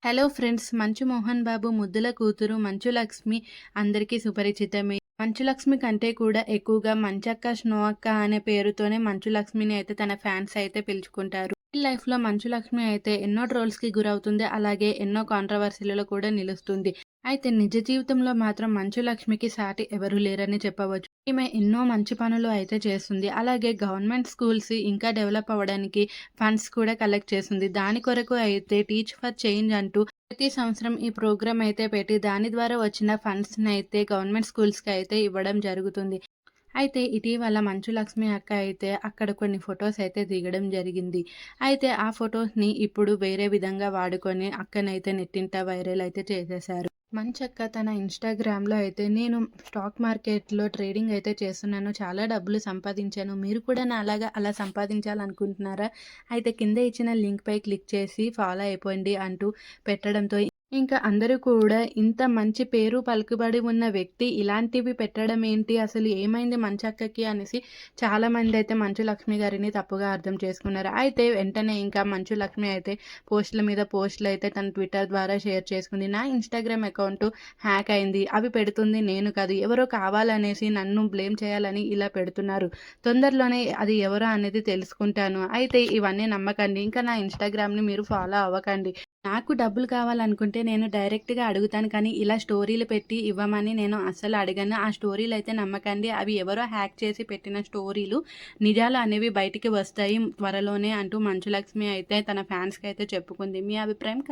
Hello friends! మంచు మోహన్ బాబు ముద్దుల కూతురు మంచు లక్ష్మి అందరికీ సుపరిచితమే. మంచు లక్ష్మి కంటే కూడా ఎక్కువగా మంచక్క, స్నో అక్క అనే పేరుతోనే మంచు లక్ష్మిని అయితే తన ఫ్యాన్స్ అయితే పిలుచుకుంటారు. రియల్ లైఫ్‌లో మంచు లక్ష్మి అయితే ఎన్నో ట్రోల్స్‌కి గురవుతుంది. అలాగే ఎన్నో కాంట్రోవర్సీలలో కూడా నిలుస్తుంది. అయితే నిజ జీవితంలో మాత్రం మంచు లక్ష్మికి సాటి ఎవరు లేరని చెప్పవచ్చు. ఈమె ఎన్నో మంచి పనులు అయితే చేస్తుంది. అలాగే గవర్నమెంట్ స్కూల్స్ ఇంకా డెవలప్ అవ్వడానికి ఫండ్స్ కూడా కలెక్ట్ చేస్తుంది. దాని కొరకు అయితే టీచ్ ఫర్ చేంజ్ అంటూ ప్రతి సంవత్సరం ఈ ప్రోగ్రామ్ అయితే పెట్టి దాని ద్వారా వచ్చిన ఫండ్స్‌ని అయితే గవర్నమెంట్ స్కూల్స్‌కి అయితే ఇవ్వడం జరుగుతుంది. అయితే ఇటీవల మంచు లక్ష్మి అక్క అయితే అక్కడ కొన్ని ఫొటోస్ అయితే దిగడం జరిగింది. అయితే ఆ ఫొటోస్‌ని ఇప్పుడు వేరే విధంగా వాడుకొని అక్కనైతే నెట్టింట వైరల్ అయితే చేసేశారు. మంచక్క తన ఇన్‌స్టాగ్రామ్‌లో అయితే నేను స్టాక్ మార్కెట్‌లో ట్రేడింగ్ అయితే చేస్తున్నాను. చాలా డబ్బులు సంపాదించాను. మీరు కూడా నాలాగా అలా సంపాదించాలనుకుంటున్నారా? అయితే కింద ఇచ్చిన లింక్‌పై క్లిక్ చేసి ఫాలో అయిపోండి అంటూ పెట్టడంతో ఇంకా అందరూ కూడా ఇంత మంచి పేరు పలుకుబడి ఉన్న వ్యక్తి ఇలాంటివి పెట్టడం ఏంటి? అసలు ఏమైంది మంచక్కకి అనేసి చాలామంది అయితే మంచు లక్ష్మి గారిని తప్పుగా అర్థం చేసుకున్నారు. అయితే వెంటనే ఇంకా మంచు లక్ష్మి అయితే పోస్టుల మీద పోస్టులు అయితే తన ట్విట్టర్ ద్వారా షేర్ చేసుకుంది. నా ఇన్‌స్టాగ్రామ్ అకౌంట్ హ్యాక్ అయింది. అవి పెడుతుంది నేను కాదు. ఎవరో కావాలనేసి నన్ను బ్లేమ్ చేయాలని ఇలా పెడుతున్నారు. తొందరలోనే అది ఎవరో అనేది తెలుసుకుంటాను. అయితే ఇవన్నీ నమ్మకండి. ఇంకా నా ఇన్‌స్టాగ్రామ్‌ని మీరు ఫాలో అవ్వకండి. నాకు డబ్బులు కావాలనుకుంటే నేను డైరెక్ట్‌గా అడుగుతాను. కానీ ఇలా స్టోరీలు పెట్టి ఇవ్వమని నేను అస్సలు అడగను. ఆ స్టోరీలయితే నమ్మకండి. అవి ఎవరో హ్యాక్ చేసి పెట్టిన స్టోరీలు. నిజాలు అనేవి బయటికి వస్తాయి త్వరలోనే అంటూ మంచు లక్ష్మి అయితే తన ఫ్యాన్స్‌కి అయితే చెప్పుకుంది. మీ అభిప్రాయం